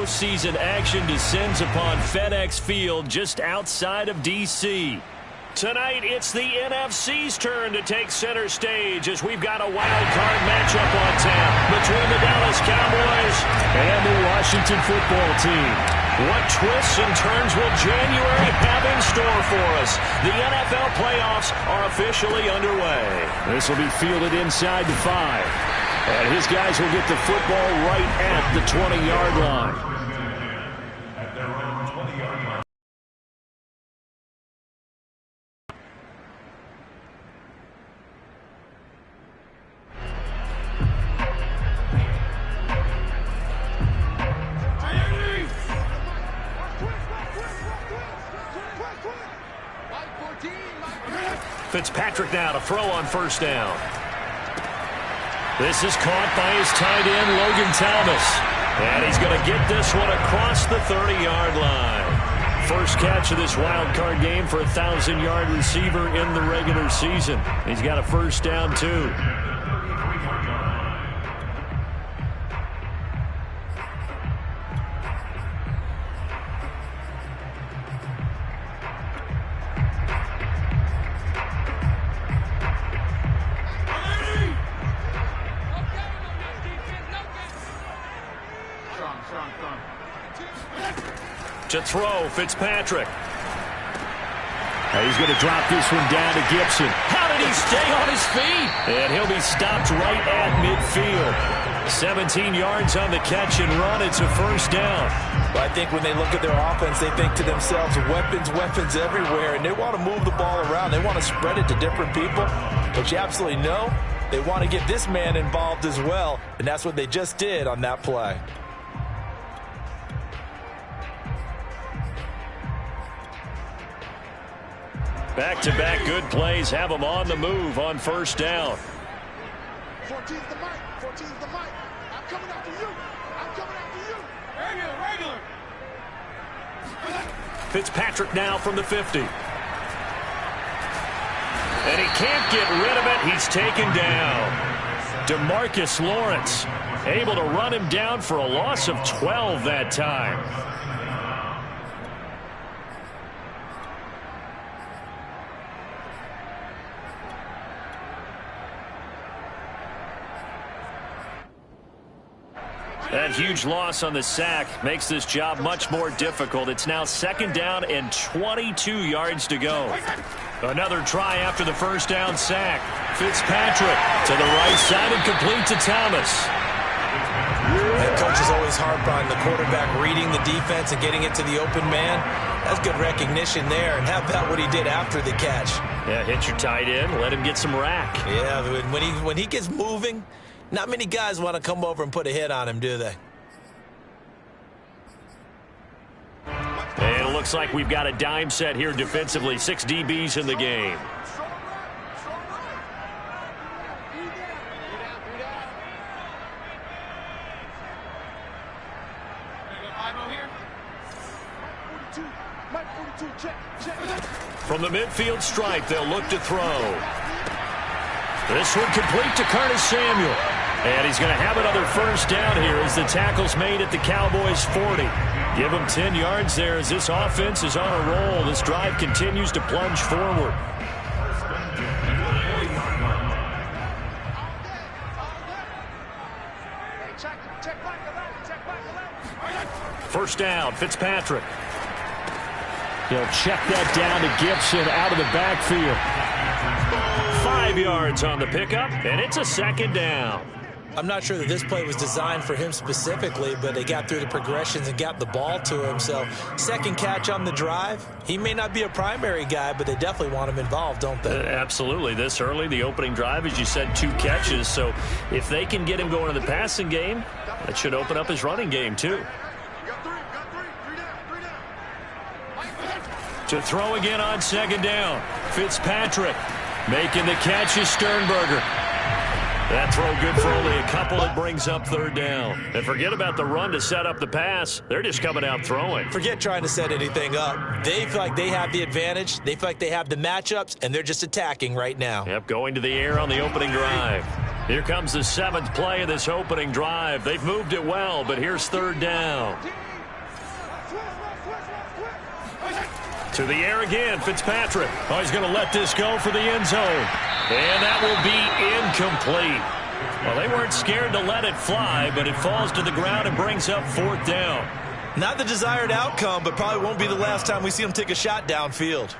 postseason action descends upon FedEx Field just outside of D.C. Tonight, it's the NFC's turn to take center stage as we've got a wild card matchup on tap between the Dallas Cowboys and the Washington football team. What twists and turns will January have in store for us? The NFL playoffs are officially underway. This will be fielded inside the 5. And his guys will get the football right at the 20-yard line. Fitzpatrick now to throw on first down. This is caught by his tight end, Logan Thomas. And he's going to get this one across the 30-yard line. First catch of this wild card game for a 1,000-yard receiver in the regular season. He's got a first down, too. To throw, Fitzpatrick. He's going to drop this one down to Gibson. How did he stay on his feet? And he'll be stopped right at midfield. 17 yards on the catch and run. It's a first down. Well, I think when they look at their offense, they think to themselves, weapons everywhere, and they want to move the ball around. They want to spread it to different people. But you absolutely know they want to get this man involved as well, and that's what they just did on that play. Back-to-back good plays have them on the move on first down. 14's the mic. 14's the mic. I'm coming after you. I'm coming after you. Regular. Fitzpatrick now from the 50. And he can't get rid of it. He's taken down. DeMarcus Lawrence able to run him down for a loss of 12 that time. That huge loss on the sack makes this job much more difficult. It's now second down and 22 yards to go. Another try after the first down sack. Fitzpatrick to the right side and complete to Thomas. Head coaches always harp on the quarterback reading the defense and getting it to the open man. That's good recognition there. And how about what he did after the catch? Yeah, hit your tight end, let him get some rack. Yeah, when he gets moving, not many guys want to come over and put a hit on him, do they? And it looks like we've got a dime set here defensively. 6 DBs in the game. From the midfield stripe, they'll look to throw. This one complete to Curtis Samuel. And he's going to have another first down here as the tackle's made at the Cowboys' 40. Give him 10 yards there as this offense is on a roll. This drive continues to plunge forward. First down, Fitzpatrick. He'll check that down to Gibson out of the backfield. 5 yards on the pickup, and it's a second down. I'm not sure that this play was designed for him specifically, but they got through the progressions and got the ball to him. So second catch on the drive. He may not be a primary guy, but they definitely want him involved, don't they? Absolutely. This early, the opening drive, as you said, 2 catches. So if they can get him going in the passing game, that should open up his running game too. To throw again on second down. Fitzpatrick making the catch is Sternberger. That throw good for only a couple. It brings up third down. And forget about the run to set up the pass. They're just coming out throwing. Forget trying to set anything up. They feel like they have the advantage. They feel like they have the matchups, and they're just attacking right now. Yep, going to the air on the opening drive. Here comes the 7th play of this opening drive. They've moved it well, but here's third down. To the air again, Fitzpatrick. Oh, he's going to let this go for the end zone. And that will be incomplete. Well, they weren't scared to let it fly, but it falls to the ground and brings up 4th down. Not the desired outcome, but probably won't be the last time we see him take a shot downfield.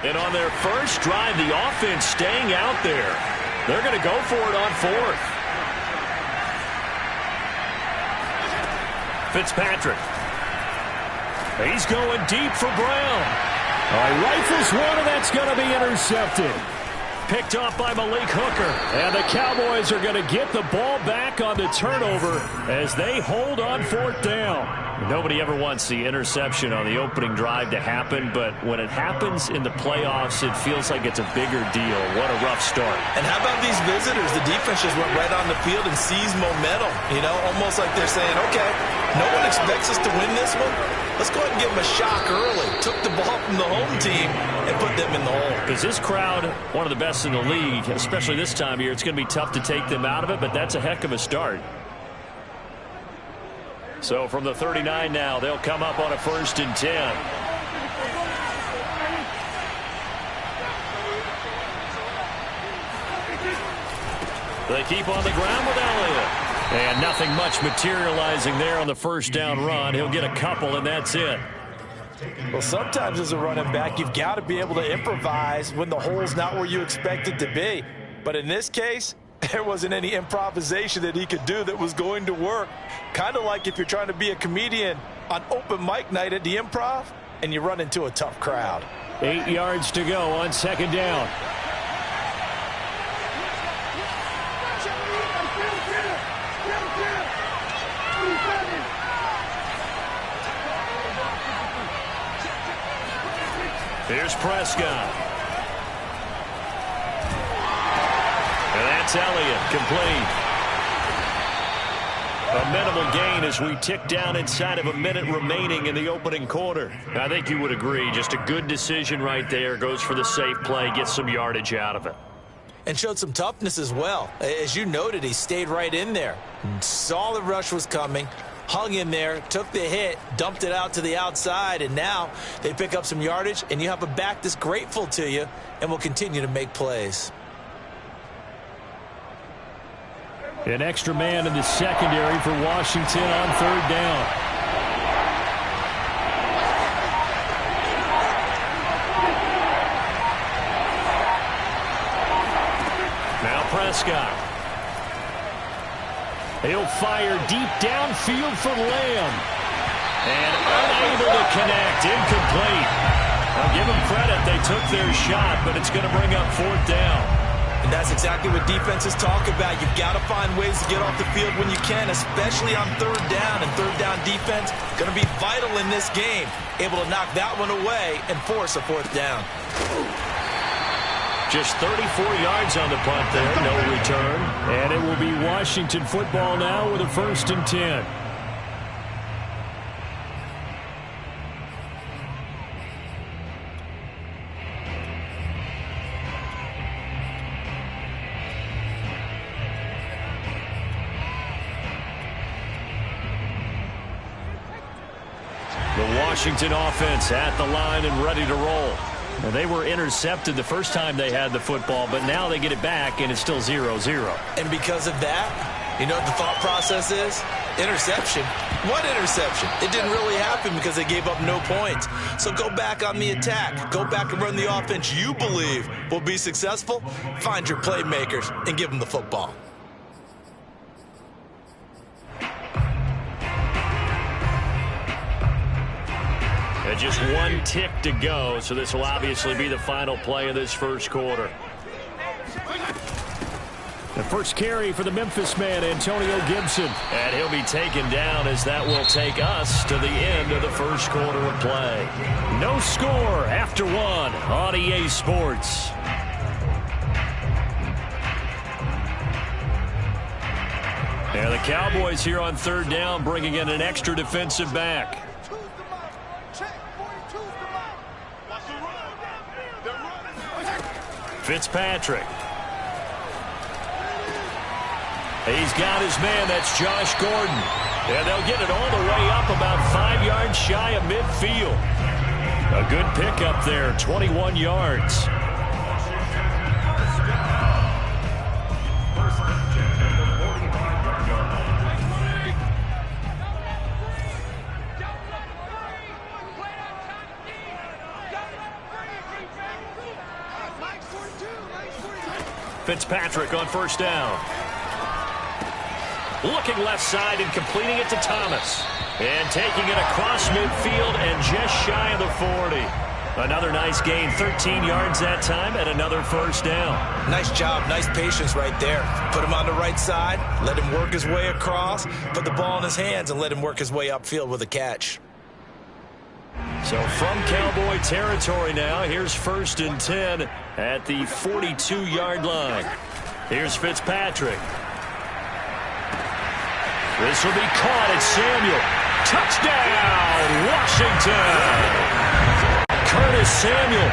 And on their first drive, the offense staying out there. They're going to go for it on 4th. Fitzpatrick. He's going deep for Brown. Rifles one, and that's going to be intercepted. Picked off by Malik Hooker. And the Cowboys are going to get the ball back on the turnover as they hold on 4th down. Nobody ever wants the interception on the opening drive to happen, but when it happens in the playoffs, it feels like it's a bigger deal. What a rough start. And how about these visitors? The defense just went right on the field and seized momentum. You know, almost like they're saying, okay, no one expects us to win this one. Let's go ahead and give them a shock early. Took the ball from the home team and put them in the hole. Because this crowd, one of the best in the league, especially this time of year, it's going to be tough to take them out of it, but that's a heck of a start. So from the 39 now, they'll come up on a 1st and 10. They keep on the ground with Elliott. And nothing much materializing there on the 1st down run. He'll get a couple, and that's it. Well, sometimes as a running back, you've got to be able to improvise when the hole's not where you expect it to be. But in this case, there wasn't any improvisation that he could do that was going to work. Kind of like if you're trying to be a comedian on open mic night at the Improv and you run into a tough crowd. 8 yards to go on 2nd down. Here's Prescott. And that's Elliott, complete. A minimal gain as we tick down inside of a minute remaining in the opening quarter. I think you would agree, just a good decision right there. Goes for the safe play, gets some yardage out of it. And showed some toughness as well. As you noted, he stayed right in there. Saw the rush was coming, hung in there, took the hit, dumped it out to the outside, and now they pick up some yardage, and you have a back that's grateful to you and will continue to make plays. An extra man in the secondary for Washington on 3rd down. Now Prescott. He'll fire deep downfield for Lamb. And unable to connect. Incomplete. I'll give them credit. They took their shot, but it's going to bring up 4th down. And that's exactly what defenses talk about. You've got to find ways to get off the field when you can, especially on 3rd down. And 3rd down defense going to be vital in this game. Able to knock that one away and force a 4th down. Just 34 yards on the punt there, no return. And it will be Washington football now with a 1st and 10. The Washington offense at the line and ready to roll. Now, they were intercepted the first time they had the football, but now they get it back, and it's still 0-0. And because of that, you know what the thought process is? Interception. What interception? It didn't really happen because they gave up no points. So go back on the attack. Go back and run the offense you believe will be successful. Find your playmakers and give them the football. Just one tick to go, so this will obviously be the final play of this first quarter. The first carry for the Memphis man, Antonio Gibson. And he'll be taken down as that will take us to the end of the first quarter of play. No score after one on EA Sports. And the Cowboys here on 3rd down bringing in an extra defensive back. Check. Fitzpatrick. He's got his man. That's Josh Gordon. And they'll get it all the way up about 5 yards shy of midfield. A good pickup there, 21 yards. Fitzpatrick on first down. Looking left side and completing it to Thomas. And taking it across midfield and just shy of the 40. Another nice gain, 13 yards that time, and another first down. Nice job, nice patience right there. Put him on the right side, let him work his way across, put the ball in his hands, and let him work his way upfield with a catch. So from Cowboy territory now, here's 1st and 10 at the 42-yard line. Here's Fitzpatrick. This will be caught at Samuel. Touchdown, Washington! Curtis Samuel,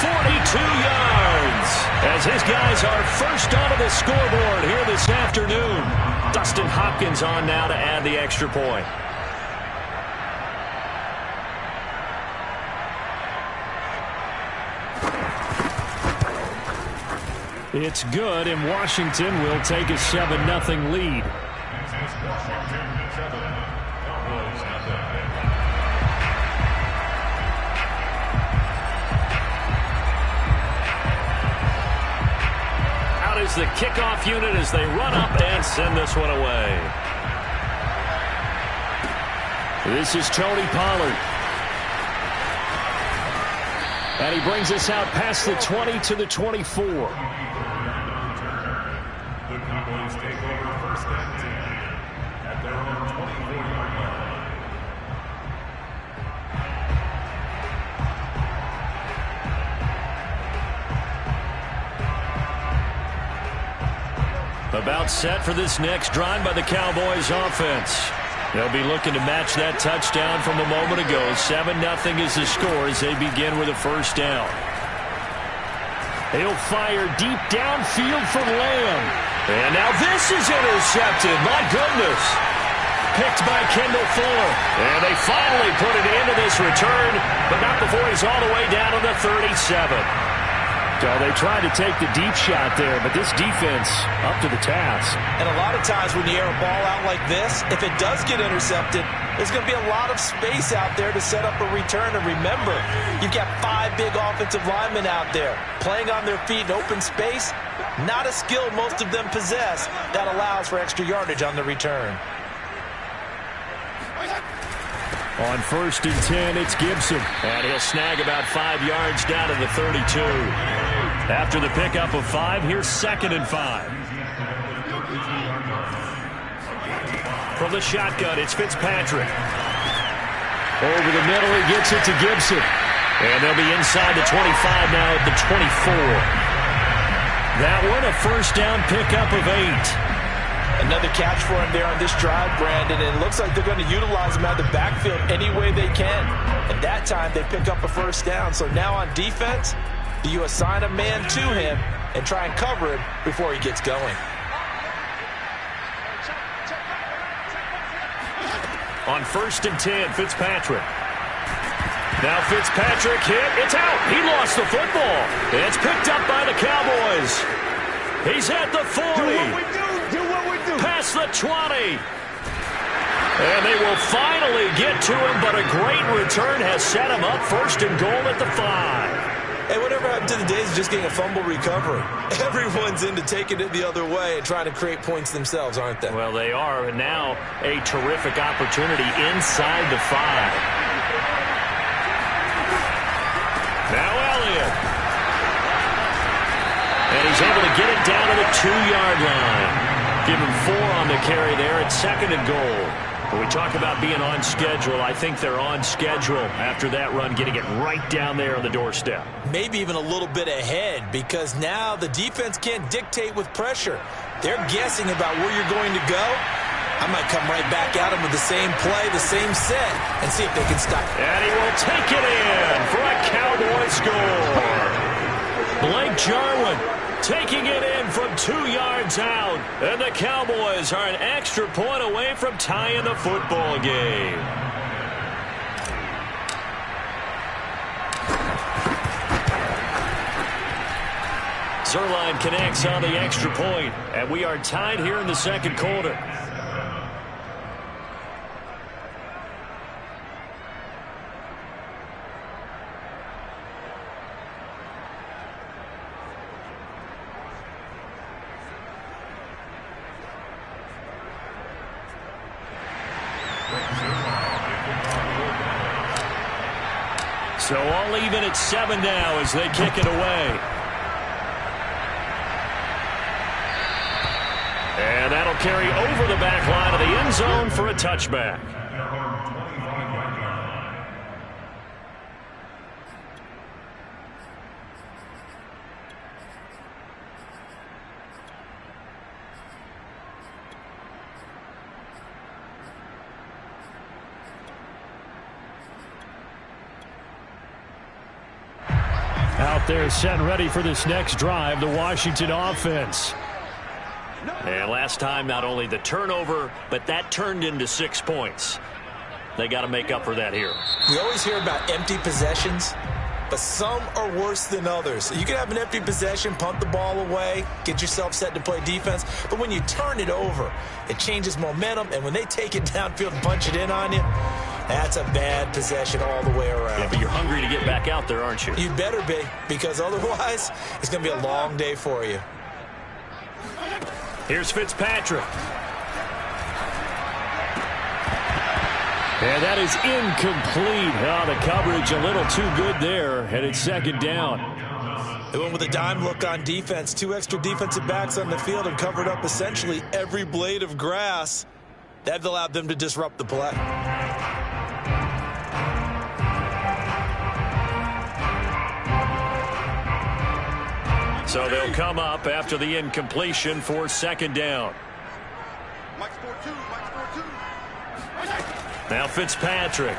42 yards. As his guys are first onto the scoreboard here this afternoon. Dustin Hopkins on now to add the extra point. It's good, and Washington will take a 7-0 lead. Out is the kickoff unit as they run up and send this one away. This is Tony Pollard. And he brings us out past the 20 to the 24. The Cowboys take over 1st and 10 at their own 24-yard line. About set for this next drive by the Cowboys offense. They'll be looking to match that touchdown from a moment ago. 7-0 is the score as they begin with a first down. He'll fire deep downfield for Lamb. And now this is intercepted. My goodness. Picked by Kendall Fuller. And they finally put it into this return, but not before he's all the way down to the 37. So they tried to take the deep shot there, but this defense up to the task. And a lot of times when you air a ball out like this, if it does get intercepted, there's going to be a lot of space out there to set up a return. And remember, you've got 5 big offensive linemen out there playing on their feet in open space. Not a skill most of them possess that allows for extra yardage on the return. On 1st and 10, it's Gibson. And he'll snag about 5 yards down to the 32. After the pickup of 5, here's 2nd and 5. From the shotgun, it's Fitzpatrick. Over the middle, he gets it to Gibson. And they'll be inside the 25 now at the 24. That one, a first down pickup of 8. Another catch for him there on this drive, Brandon, and it looks like they're going to utilize him out of the backfield any way they can. And that time, they pick up a first down. So now on defense, do you assign a man to him and try and cover him before he gets going? On 1st and 10, Fitzpatrick. Now Fitzpatrick hit. It's out. He lost the football. It's picked up by the Cowboys. He's at the 40. Do what we do. Do what we do. Past the 20. And they will finally get to him, but a great return has set him up 1st and goal at the 5. Hey, whatever happened to the days of just getting a fumble recovery? Everyone's into taking it the other way and trying to create points themselves, aren't they? Well, they are. And now a terrific opportunity inside the 5. Now Elliott. And he's able to get it down to the 2-yard line. Give him 4 on the carry there at 2nd and goal. When we talk about being on schedule, I think they're on schedule after that run, getting it right down there on the doorstep. Maybe even a little bit ahead, because now the defense can't dictate with pressure. They're guessing about where you're going to go. I might come right back at them with the same play, the same set, and see if they can stop it. And he will take it in for a Cowboy score. Blake Jarwin taking it in from 2 yards out. And the Cowboys are an extra point away from tying the football game. Zuerlein connects on the extra point, and we are tied here in the second quarter. So all even at 7 now as they kick it away. And that'll carry over the back line of the end zone for a touchback. Out there set and ready for this next drive, the Washington offense. And last time, not only the turnover, but that turned into 6 points. They got to make up for that here. We always hear about empty possessions, but some are worse than others. You can have an empty possession, punt the ball away, get yourself set to play defense, but when you turn it over, it changes momentum, and when they take it downfield and punch it in on you, that's a bad possession all the way around. Yeah, but you're hungry to get back out there, aren't you? You better be, because otherwise, it's going to be a long day for you. Here's Fitzpatrick. And that is incomplete. Oh, the coverage a little too good there, and it's second down. They went with a dime look on defense. 2 extra defensive backs on the field and covered up essentially every blade of grass. That allowed them to disrupt the play. So they'll come up after the incompletion for second down. Now Fitzpatrick.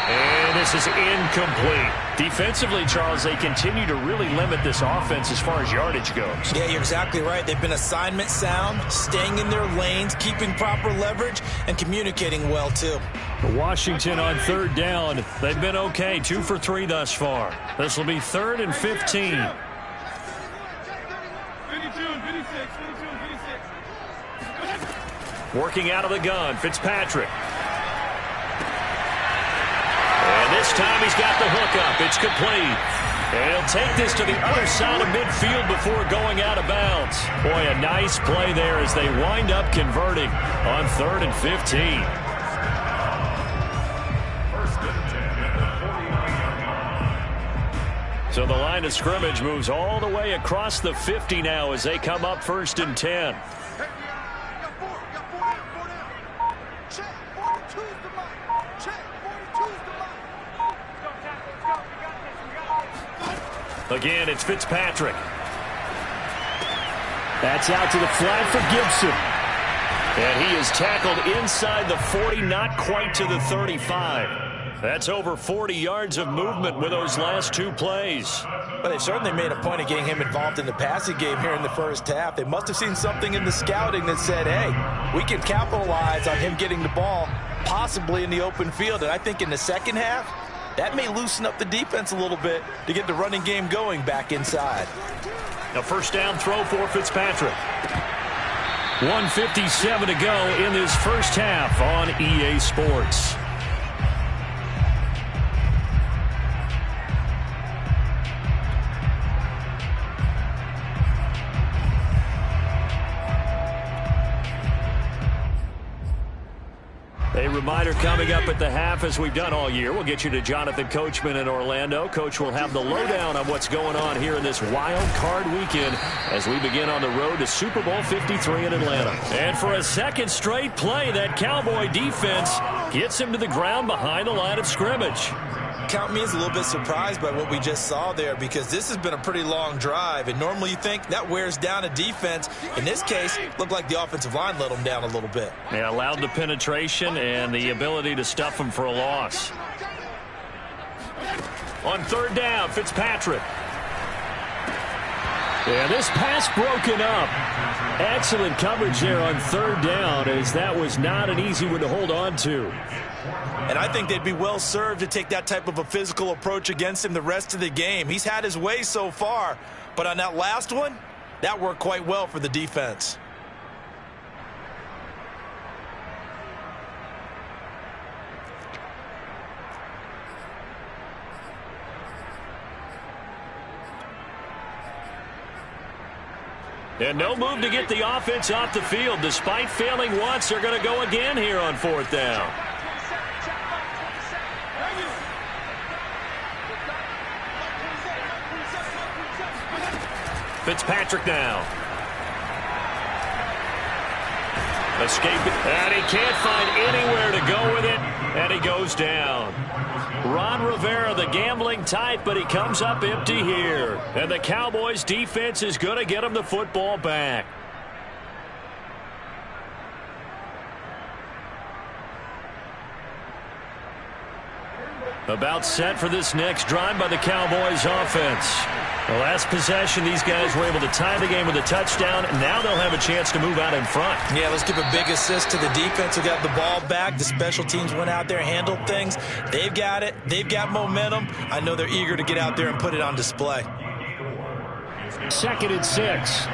And this is incomplete. Defensively, Charles, they continue to really limit this offense as far as yardage goes. Yeah, you're exactly right. They've been assignment sound, staying in their lanes, keeping proper leverage, and communicating well, too. Washington on third down. They've been okay, 2 for 3 thus far. This will be 3rd and 15. Working out of the gun, Fitzpatrick. And this time he's got the hook up. It's complete. And he'll take this to the other side of midfield before going out of bounds. Boy, a nice play there as they wind up converting on 3rd and 15. So the line of scrimmage moves all the way across the 50 now as they come up 1st and 10. Again, it's Fitzpatrick. That's out to the flat for Gibson. And he is tackled inside the 40, not quite to the 35. That's over 40 yards of movement with those last 2 plays. But they certainly made a point of getting him involved in the passing game here in the first half. They must have seen something in the scouting that said, hey, we can capitalize on him getting the ball, possibly in the open field. And I think in the second half, that may loosen up the defense a little bit to get the running game going back inside. A first down throw for Fitzpatrick. 1:57 to go in this first half on EA Sports. A reminder coming up at the half, as we've done all year. We'll get you to Jonathan Coachman in Orlando. Coach will have the lowdown on what's going on here in this wild card weekend as we begin on the road to Super Bowl 53 in Atlanta. And for a second straight play, that Cowboy defense gets him to the ground behind the line of scrimmage. Count me as a little bit surprised by what we just saw there, because this has been a pretty long drive, and normally you think that wears down a defense. In this case, looked like the offensive line let them down a little bit. Yeah, allowed the penetration and the ability to stuff them for a loss. On third down, Fitzpatrick. Yeah, this pass broken up. Excellent coverage there on third down, as that was not an easy one to hold on to. And I think they'd be well served to take that type of a physical approach against him the rest of the game. He's had his way so far, but on that last one, that worked quite well for the defense. And no move to get the offense off the field. Despite failing once, they're going to go again here on fourth down. Fitzpatrick now. Escaping, and he can't find anywhere to go with it, and he goes down. Ron Rivera, the gambling type, but he comes up empty here. And the Cowboys defense is going to get him the football back. About set for this next drive by the Cowboys offense. The last possession, these guys were able to tie the game with a touchdown, and now they'll have a chance to move out in front. Yeah, let's give a big assist to the defense who got the ball back. The special teams went out there, handled things. They've got it. They've got momentum. I know they're eager to get out there and put it on display. 2nd and 6.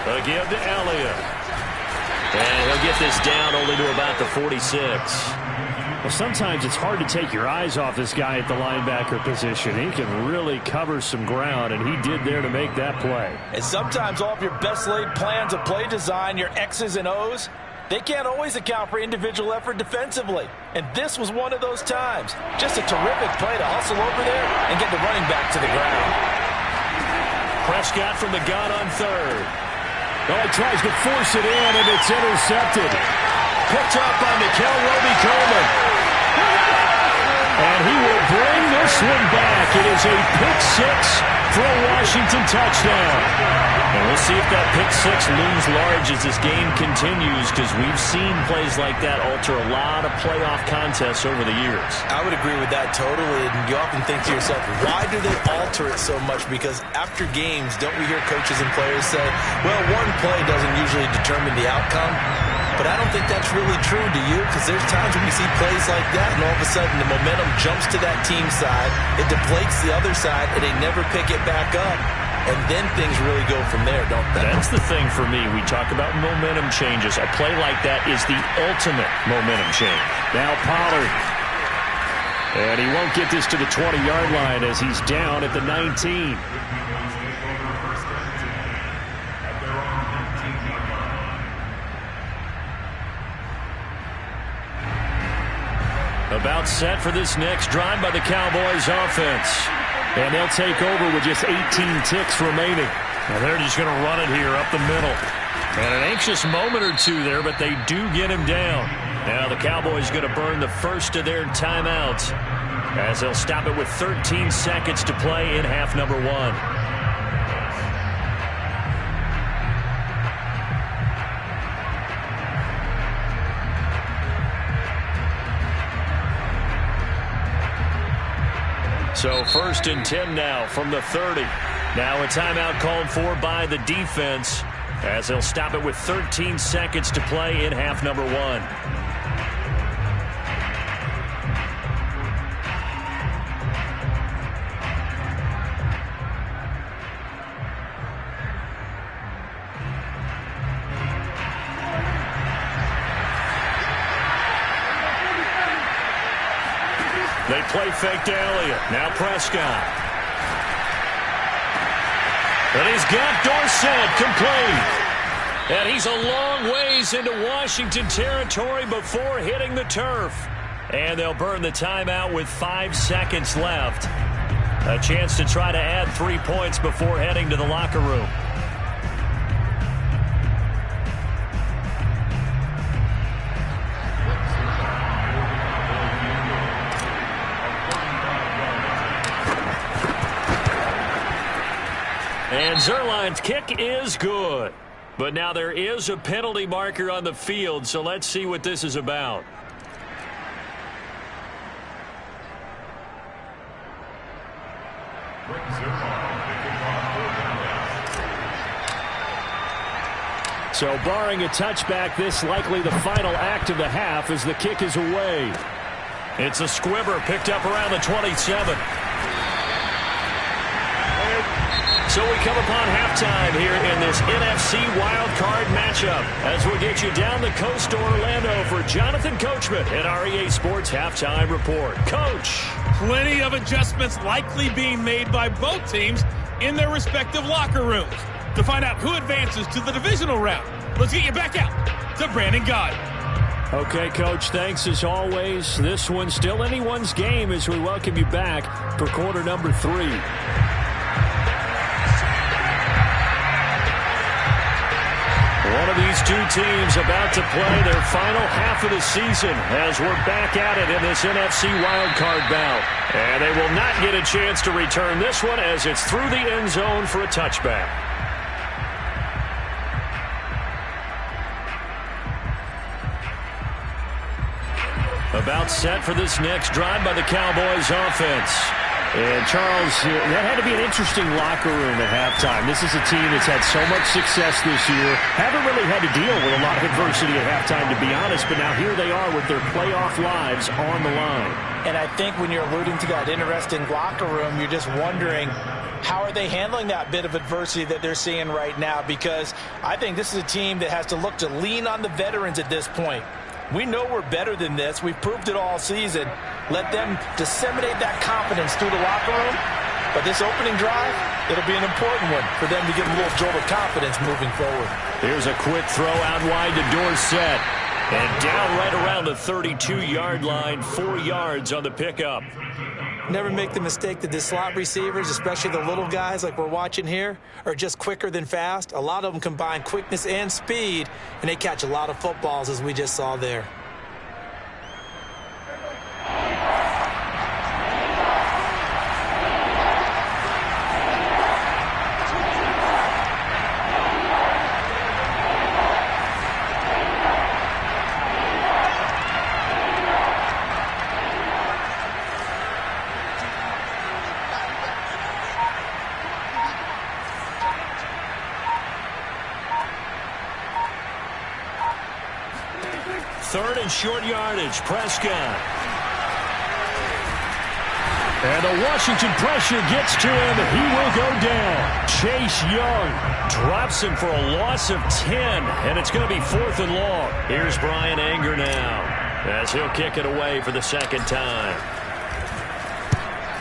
A give to Elliott. And he'll get this down only to about the 46. Well, sometimes it's hard to take your eyes off this guy at the linebacker position. He can really cover some ground, and he did there to make that play. And sometimes all of your best laid plans of play design, your X's and O's, they can't always account for individual effort defensively. And this was one of those times. Just a terrific play to hustle over there and get the running back to the ground. Prescott from the gun on third. Oh, he tries to force it in, and it's intercepted. Picked up by Nickel Roby-Coleman. And he will bring this one back. It is a pick six for a Washington touchdown. And we'll see if that pick six looms large as this game continues, because we've seen plays like that alter a lot of playoff contests over the years. I would agree with that totally. And you often think to yourself, why do they alter it so much? Because after games, don't we hear coaches and players say, well, one play doesn't usually determine the outcome? But I don't think that's really true, do you? Because there's times when you see plays like that, and all of a sudden the momentum jumps to that team side, it deflates the other side, and they never pick it back up. And then things really go from there, don't they? That's the thing for me. We talk about momentum changes. A play like that is the ultimate momentum change. Now Pollard. And he won't get this to the 20-yard line as he's down at the 19. About set for this next drive by the Cowboys offense. And they'll take over with just 18 ticks remaining. And they're just going to run it here up the middle. And an anxious moment or two there, but they do get him down. Now the Cowboys going to burn the first of their timeouts, as they'll stop it with 13 seconds to play in half number one. So 1st and 10 now from the 30. Now a timeout called for by the defense, as they'll stop it with 13 seconds to play in half number one. They play fake to Elliott. Now Prescott. And he's got Dorsett complete. And he's a long ways into Washington territory before hitting the turf. And they'll burn the timeout with 5 seconds left. A chance to try to add 3 points before heading to the locker room. And Zuerlein's kick is good. But now there is a penalty marker on the field, so let's see what this is about. So barring a touchback, this likely the final act of the half as the kick is away. It's a squibber picked up around the 27. So we come upon halftime here in this NFC wildcard matchup as we get you down the coast to Orlando for Jonathan Coachman at our EA Sports Halftime Report. Coach. Plenty of adjustments likely being made by both teams in their respective locker rooms. To find out who advances to the divisional round, let's get you back out to Brandon Gaudin. Okay, Coach, thanks as always. This one's still anyone's game as we welcome you back for quarter number 3. One of these two teams about to play their final half of the season as we're back at it in this NFC wildcard bout. And they will not get a chance to return this one as it's through the end zone for a touchback. About set for this next drive by the Cowboys offense. And, Charles, that had to be an interesting locker room at halftime. This is a team that's had so much success this year. Haven't really had to deal with a lot of adversity at halftime, to be honest. But now here they are with their playoff lives on the line. And I think when you're alluding to that interesting locker room, you're just wondering, how are they handling that bit of adversity that they're seeing right now? Because I think this is a team that has to look to lean on the veterans at this point. We know we're better than this. We've proved it all season. Let them disseminate that confidence through the locker room. But this opening drive, it'll be an important one for them to get a little jolt of confidence moving forward. Here's a quick throw out wide to Dorsett. And down right around the 32-yard line, 4 yards on the pickup. Never make the mistake that the slot receivers, especially the little guys like we're watching here, are just quicker than fast. A lot of them combine quickness and speed, and they catch a lot of footballs, as we just saw there. Third and short yardage, Prescott. And the Washington pressure gets to him, and he will go down. Chase Young drops him for a loss of 10, and it's going to be 4th and long. Here's Brian Anger now as he'll kick it away for the second time.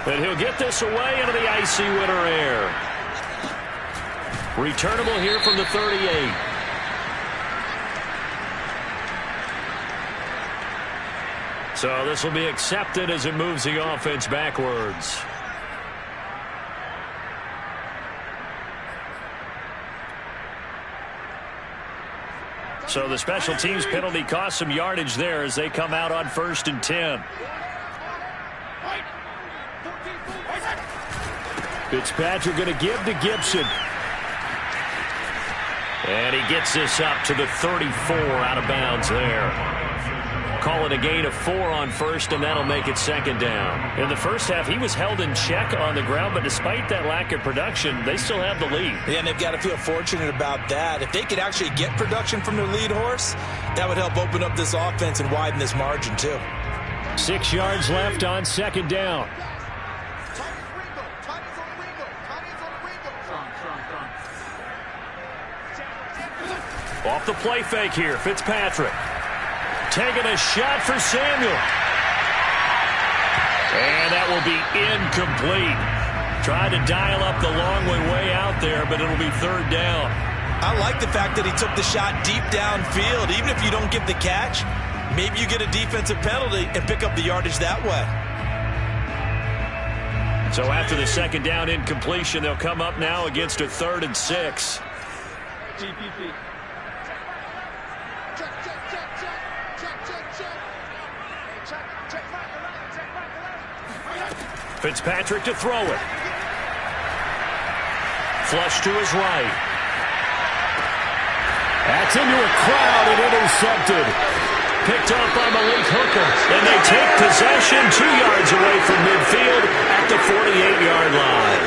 And he'll get this away into the icy winter air. Returnable here from the 38. So this will be accepted as it moves the offense backwards. So the special teams penalty cost some yardage there as they come out on 1st and 10. Fitzpatrick going to give to Gibson. And he gets this up to the 34 out of bounds there. Call it a gain of 4 on 1st, and that'll make it 2nd down. In the first half, he was held in check on the ground, but despite that lack of production, they still have the lead. Yeah, and they've got to feel fortunate about that. If they could actually get production from their lead horse, that would help open up this offense and widen this margin, too. 6 yards left on 2nd down. Off the play fake here, Fitzpatrick. Taking a shot for Samuel. And that will be incomplete. Tried to dial up the long way out there, but it'll be 3rd down. I like the fact that he took the shot deep downfield. Even if you don't get the catch, maybe you get a defensive penalty and pick up the yardage that way. So after the 2nd down incompletion, they'll come up now against a 3rd and 6. GPP. Fitzpatrick to throw it. Flush to his right. That's into a crowd and intercepted. Picked up by Malik Hooker. And they take possession 2 yards away from midfield at the 48-yard line.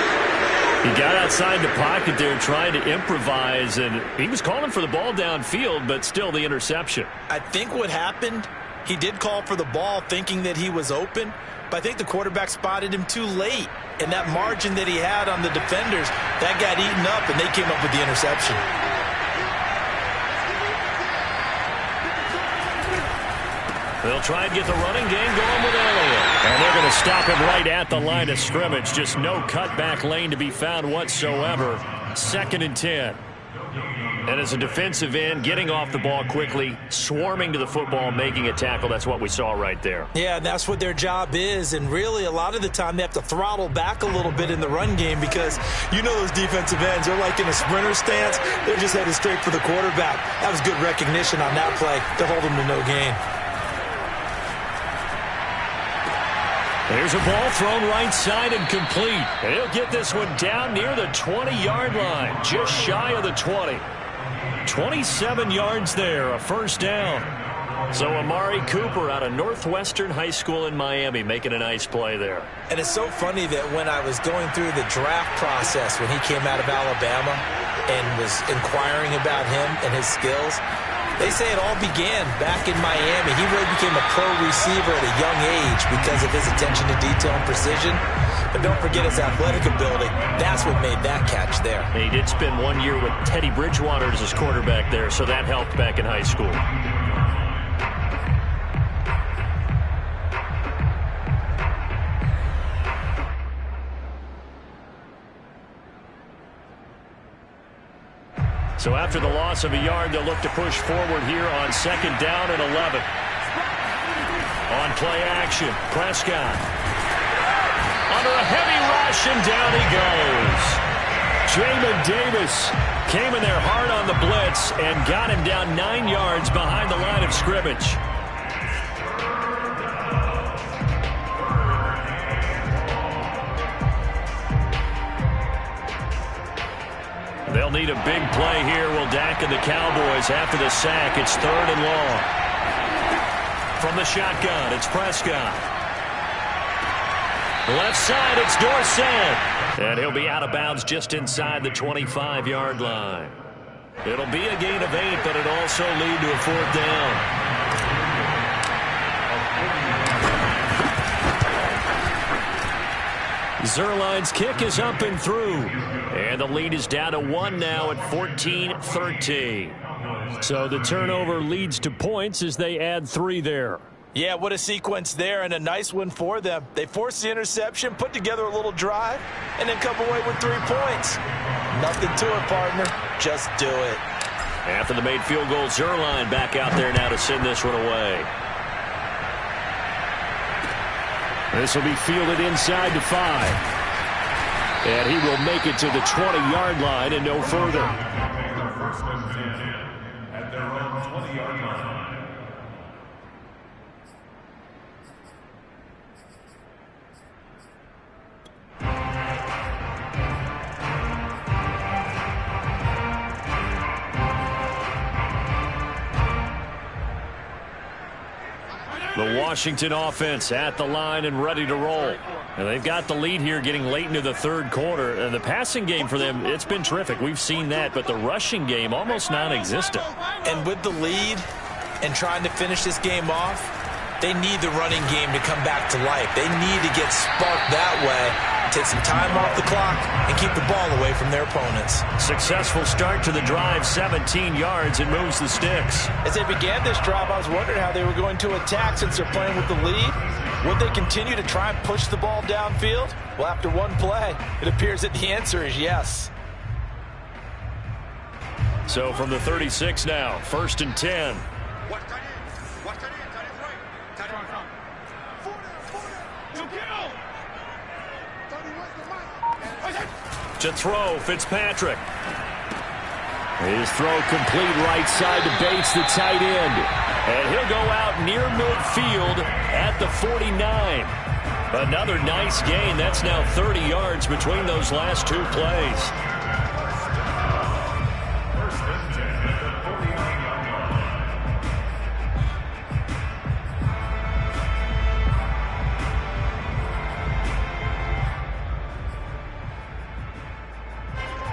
He got outside the pocket there trying to improvise, and he was calling for the ball downfield, but still the interception. I think what happened, he did call for the ball thinking that he was open, but I think the quarterback spotted him too late. And that margin that he had on the defenders, that got eaten up, and they came up with the interception. They'll try and get the running game going with Elliott. And they're going to stop him right at the line of scrimmage. Just no cutback lane to be found whatsoever. 2nd and 10. And as a defensive end, getting off the ball quickly, swarming to the football, making a tackle. That's what we saw right there. Yeah, and that's what their job is. And really, a lot of the time, they have to throttle back a little bit in the run game because you know those defensive ends, they're like in a sprinter stance. They're just headed straight for the quarterback. That was good recognition on that play to hold them to no gain. There's a ball thrown right side and complete. And he'll get this one down near the 20-yard line, just shy of the 20. 27 yards there, a first down. So Amari Cooper out of Northwestern High School in Miami making a nice play there. And it's so funny that when I was going through the draft process when he came out of Alabama and was inquiring about him and his skills, they say it all began back in Miami. He really became a pro receiver at a young age because of his attention to detail and precision. But don't forget his athletic ability. That's what made that catch there. And he did spend 1 year with Teddy Bridgewater as his quarterback there, so that helped back in high school. So after the loss of a yard, they'll look to push forward here on 2nd down and 11. On play action, Prescott. Under a heavy rush, and down he goes. Jamin Davis came in there hard on the blitz and got him down 9 yards behind the line of scrimmage. They'll need a big play here. Will Dak and the Cowboys after the sack. It's 3rd and long. From the shotgun, it's Prescott. Left side, it's Dorsett. And he'll be out of bounds just inside the 25-yard line. It'll be a gain of 8, but it'll also lead to a 4th down. Zuerlein's kick is up and through. And the lead is down to 1 now at 14-13. So the turnover leads to points as they add 3 there. Yeah, what a sequence there, and a nice one for them. They forced the interception, put together a little drive, and then come away with 3 points. Nothing to it, partner. Just do it. After the made field goal, Zuerlein back out there now to send this one away. This will be fielded inside to 5. And he will make it to the 20-yard line and no further. First and 10 at their own 20-yard line. The Washington offense at the line and ready to roll. And they've got the lead here getting late into the 3rd quarter. And the passing game for them, it's been terrific. We've seen that. But the rushing game, almost non-existent. And with the lead and trying to finish this game off, they need the running game to come back to life. They need to get sparked that way, take some time off the clock, and keep the ball away from their opponents. Successful start to the drive, 17 yards, and moves the sticks. As they began this drive, I was wondering how they were going to attack since they're playing with the lead. Would they continue to try and push the ball downfield? Well, after one play, it appears that the answer is yes. So from the 36 now, 1st and 10. To throw, Fitzpatrick. His throw complete right side to Bates, the tight end. And he'll go out near midfield at the 49. Another nice gain. That's now 30 yards between those last 2 plays. First and 10 at the 48.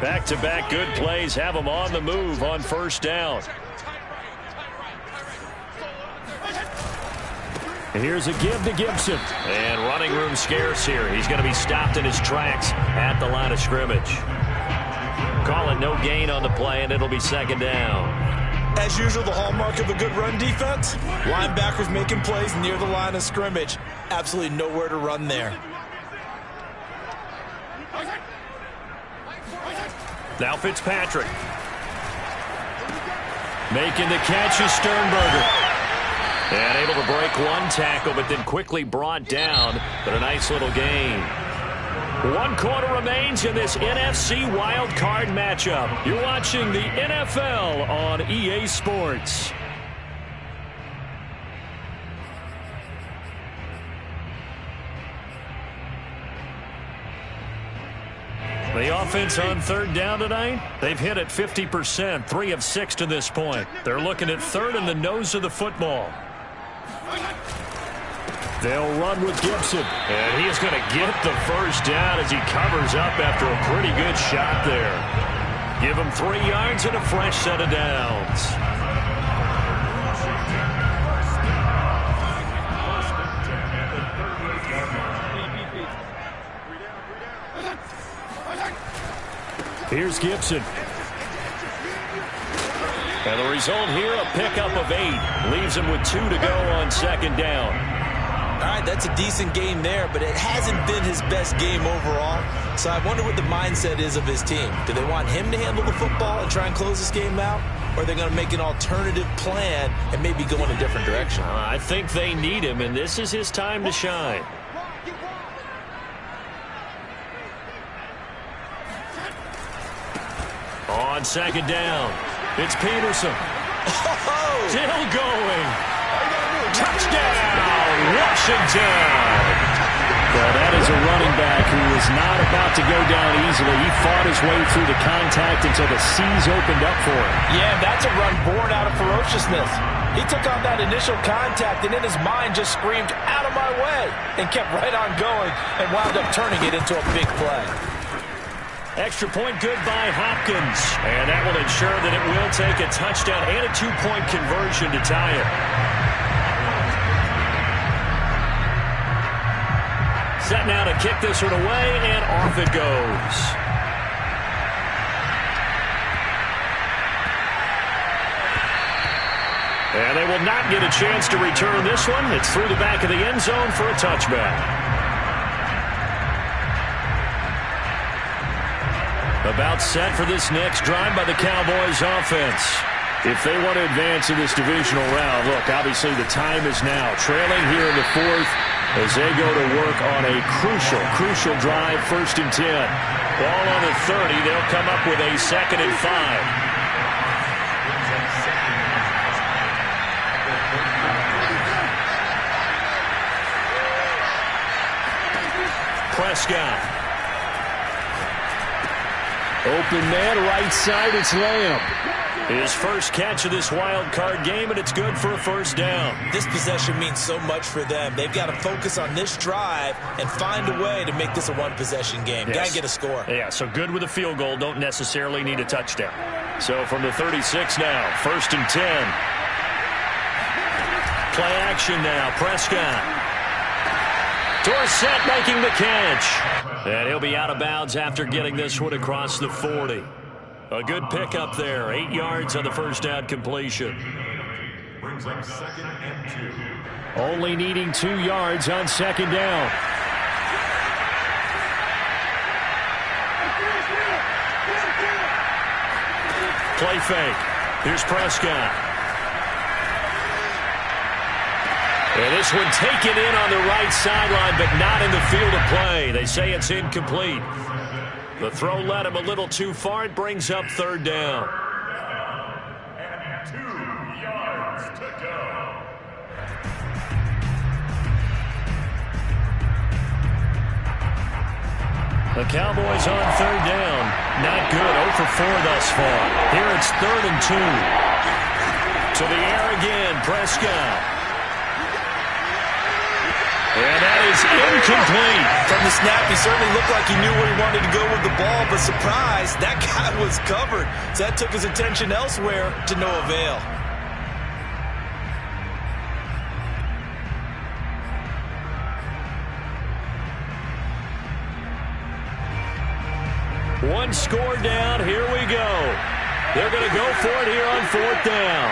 Back-to-back good plays have them on the move on first down. Here's a give to Gibson. And running room scarce here. He's going to be stopped in his tracks at the line of scrimmage. Calling no gain on the play, and it'll be second down. As usual, the hallmark of a good run defense, linebackers making plays near the line of scrimmage. Absolutely nowhere to run there. Now Fitzpatrick. Making the catch is Sternberger. And able to break one tackle, but then quickly brought down. But a nice little gain. 1 quarter remains in this NFC Wild Card matchup. You're watching the NFL on EA Sports. The offense on third down tonight, they've hit it 50%, 3 of 6 to this point. They're looking at third in the nose of the football. They'll run with Gibson. And he is going to get the first down as he covers up after a pretty good shot there. Give him 3 yards and a fresh set of downs. Here's Gibson. And the result here, a pickup of 8. Leaves him with 2 to go on second down. All right, that's a decent game there, but it hasn't been his best game overall. So I wonder what the mindset is of his team. Do they want him to handle the football and try and close this game out? Or are they going to make an alternative plan and maybe go in a different direction? I think they need him, and this is his time to shine. On second down, it's Peterson. Still going. Touchdown, Washington. Well, that is a running back who is not about to go down easily. He fought his way through the contact until the seas opened up for him. Yeah, that's a run born out of ferociousness. He took on that initial contact and in his mind just screamed, "Out of my way," and kept right on going and wound up turning it into a big play. Extra point good by Hopkins. And that will ensure that it will take a touchdown and a 2-point conversion to tie it. Set now to kick this one away, and off it goes. And they will not get a chance to return this one. It's through the back of the end zone for a touchback. About set for this next drive by the Cowboys offense. If they want to advance in this divisional round, look, obviously the time is now. Trailing here in the 4th as they go to work on a crucial drive, 1st and 10. Ball on the 30, they'll come up with a 2nd and 5. Prescott. Open man, right side, it's Lamb. His first catch of this wild card game, and it's good for a first down. This possession means so much for them. They've got to focus on this drive and find a way to make this a one-possession game. Yes. Got to get a score. Yeah, so good with a field goal. Don't necessarily need a touchdown. So from the 36 now, 1st and 10. Play action now, Prescott. Dorsett making the catch. And he'll be out of bounds after getting this one across the 40. A good pickup there. 8 yards on the first down completion. Brings up 2nd and 2. Only needing 2 yards on second down. Play fake. Here's Prescott. And this one taken in on the right sideline, but not in the field of play. They say it's incomplete. The throw led him a little too far. It brings up 3rd down. And 2 yards to go. The Cowboys on 3rd down. Not good. 0 for 4 thus far. Here it's 3rd and 2. To the air again, Prescott. And that is incomplete. From the snap, he certainly looked like he knew where he wanted to go with the ball, but surprise, that guy was covered. So that took his attention elsewhere to no avail. One score down. Here we go. They're going to go for it here on 4th down.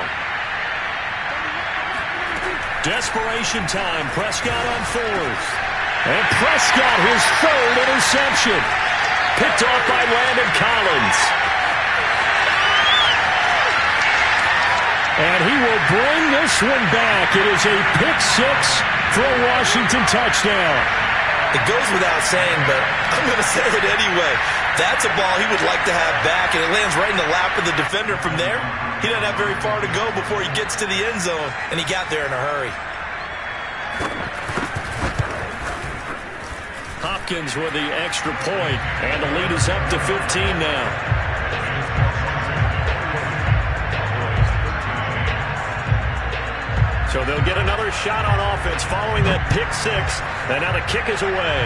Desperation time. Prescott on 4th. And Prescott, his 3rd interception. Picked off by Landon Collins. And he will bring this one back. It is a pick 6 for a Washington touchdown. It goes without saying, but I'm going to say it anyway. That's a ball he would like to have back, and it lands right in the lap of the defender from there. He doesn't have very far to go before he gets to the end zone, and he got there in a hurry. Hopkins with the extra point, and the lead is up to 15 now. So they'll get another shot on offense following that pick 6, and now the kick is away.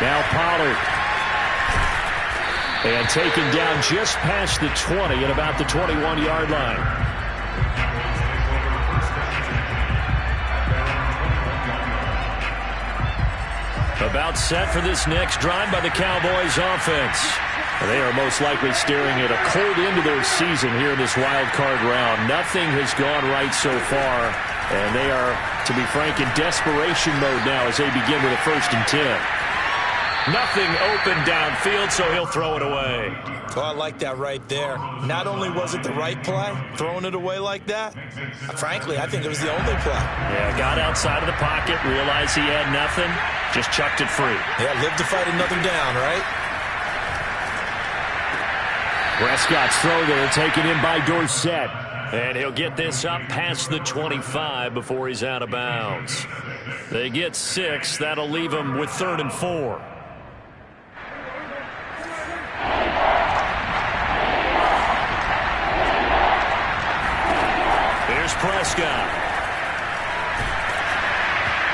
Now Pollard. And taken down just past the 20 at about the 21-yard line. About set for this next drive by the Cowboys offense. They are most likely staring at a cold end of their season here in this wild card round. Nothing has gone right so far, and they are, to be frank, in desperation mode now as they begin with a 1st and 10. Nothing open downfield, so he'll throw it away. Oh, I like that right there. Not only was it the right play, throwing it away like that, frankly, I think it was the only play. Yeah, got outside of the pocket, realized he had nothing, just chucked it free. Yeah, live to fight another down, right? Prescott's throw there taken in by Dorsett. And he'll get this up past the 25 before he's out of bounds. They get 6. That'll leave him with 3rd and 4. Here's Prescott.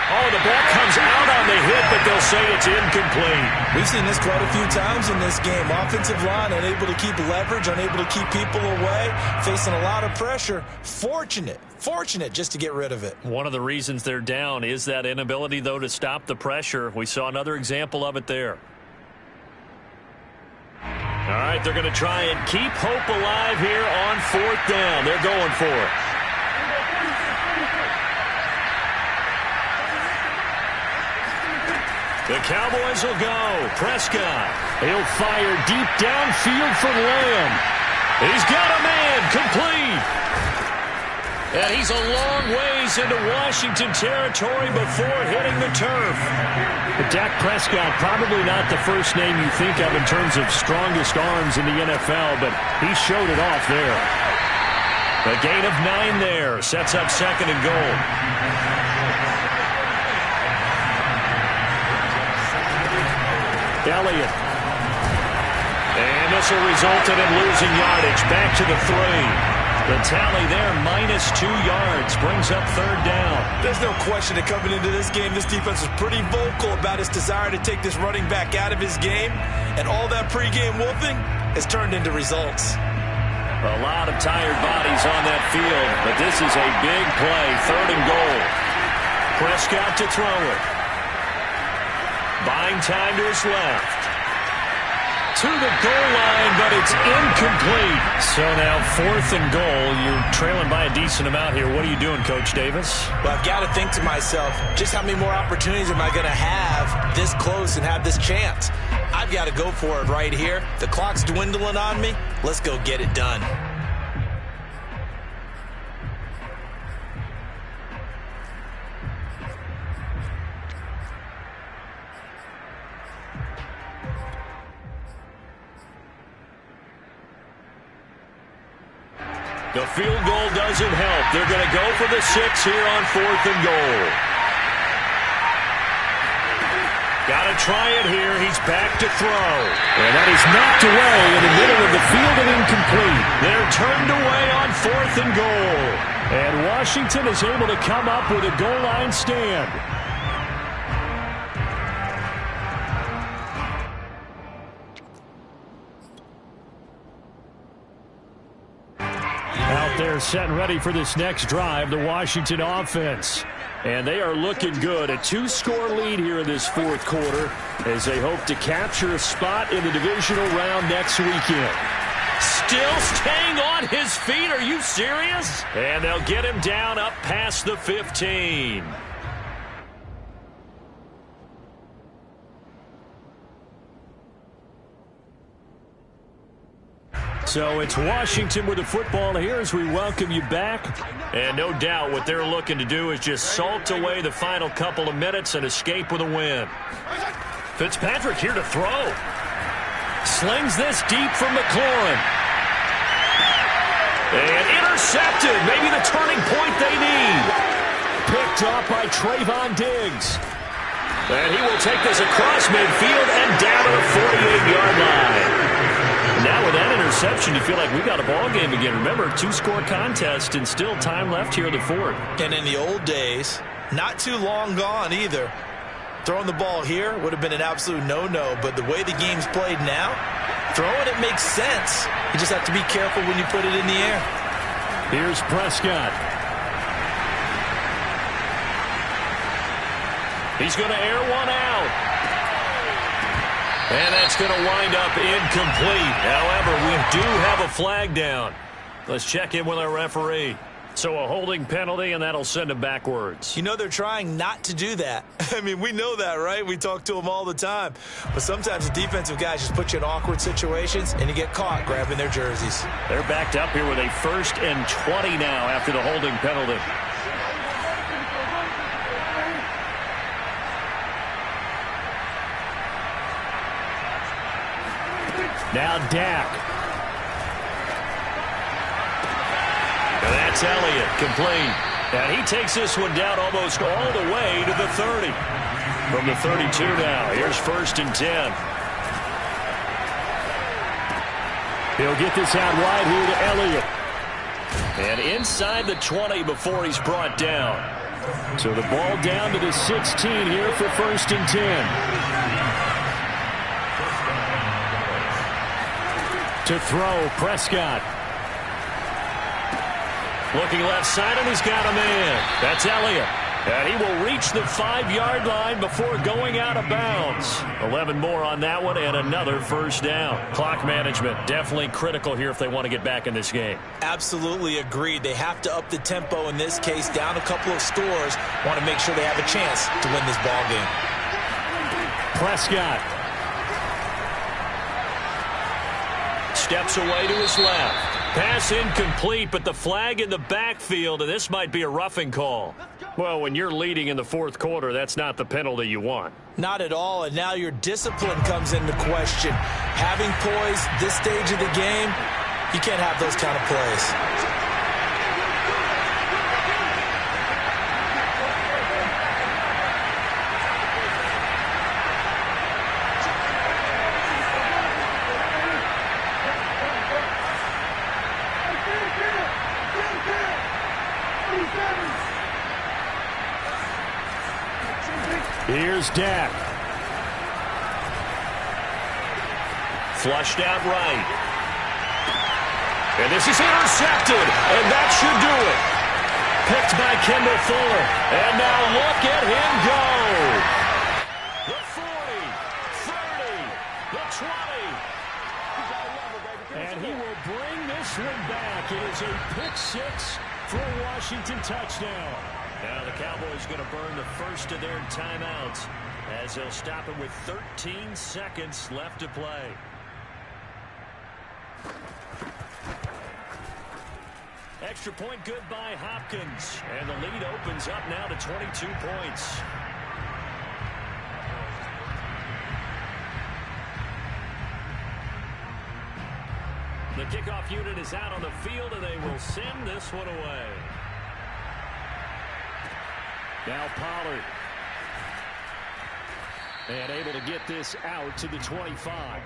Oh, the ball comes out on the hit, but they'll say it's incomplete. We've seen this quite a few times in this game. Offensive line unable to keep leverage, unable to keep people away, facing a lot of pressure. Fortunate just to get rid of it. One of the reasons they're down is that inability, though, to stop the pressure. We saw another example of it there. All right, they're going to try and keep hope alive here on 4th down. They're going for it. The Cowboys will go. Prescott. He'll fire deep downfield for Lamb. He's got a man. Complete. And he's a long ways into Washington territory before hitting the turf. But Dak Prescott, probably not the first name you think of in terms of strongest arms in the NFL, but he showed it off there. A gain of 9 there. Sets up 2nd and goal. Elliott. And this will result in him losing yardage. Back to the 3. The tally there, -2 yards, brings up 3rd down. There's no question that coming into this game, this defense was pretty vocal about his desire to take this running back out of his game. And all that pregame wolfing has turned into results. A lot of tired bodies on that field, but this is a big play, 3rd and goal. Prescott to throw it. Buying time to his left. To the goal line, but it's incomplete. So now 4th and goal. You're trailing by a decent amount here. What are you doing, Coach Davis? Well, I've got to think to myself, just how many more opportunities am I going to have this close and have this chance? I've got to go for it right here. The clock's dwindling on me. Let's go get it done. The field goal doesn't help. They're going to go for the 6 here on 4th and goal. Got to try it here. He's back to throw. And that is knocked away in the middle of the field and incomplete. They're turned away on 4th and goal. And Washington is able to come up with a goal line stand. Out there set and ready for this next drive, the Washington offense. And they are looking good. A 2-score lead here in this fourth quarter as they hope to capture a spot in the divisional round next weekend. Still staying on his feet. Are you serious? And they'll get him down up past the 15. So it's Washington with the football here as we welcome you back. And no doubt what they're looking to do is just salt away the final couple of minutes and escape with a win. Fitzpatrick here to throw. Slings this deep from McLaurin. And intercepted. Maybe the turning point they need. Picked off by Trayvon Diggs. And he will take this across midfield and down to the 48-yard line. Now with that interception, you feel like we got a ball game again. Remember, 2-score contest and still time left here in the fourth. And in the old days, not too long gone either. Throwing the ball here would have been an absolute no-no, but the way the game's played now, throwing it makes sense. You just have to be careful when you put it in the air. Here's Prescott. He's going to air one out. And that's going to wind up incomplete. However, we do have a flag down. Let's check in with our referee. So a holding penalty, and that'll send him backwards. You know they're trying not to do that. I mean, we know that, right? We talk to them all the time. But sometimes the defensive guys just put you in awkward situations, and you get caught grabbing their jerseys. They're backed up here with a 1st and 20 now after the holding penalty. Now Dak. And that's Elliott, complete. And he takes this one down almost all the way to the 30. From the 32 now, here's 1st and 10. He'll get this out wide here to Elliott. And inside the 20 before he's brought down. So the ball down to the 16 here for 1st and 10. To throw, Prescott. Looking left side, and he's got a man. That's Elliott. And he will reach the 5-yard line before going out of bounds. 11 more on that one, and another 1st down. Clock management, definitely critical here if they want to get back in this game. Absolutely agreed. They have to up the tempo in this case, down a couple of scores. Want to make sure they have a chance to win this ball game. Prescott. Steps away to his left. Pass incomplete, but the flag in the backfield, and this might be a roughing call. Well, when you're leading in the fourth quarter, that's not the penalty you want. Not at all, and now your discipline comes into question. Having poise this stage of the game, you can't have those kind of plays. Here's Dak. Flushed out right. And this is intercepted, and that should do it. Picked by Kendall Fuller. And now look at him go. The 40, 30, the 20. And he will bring this one back. It is a pick-6 for a Washington touchdown. Now the Cowboys going to burn the first of their timeouts as they'll stop it with 13 seconds left to play. Extra point good by Hopkins. And the lead opens up now to 22 points. The kickoff unit is out on the field, and they will send this one away. Now Pollard. And able to get this out to the 25.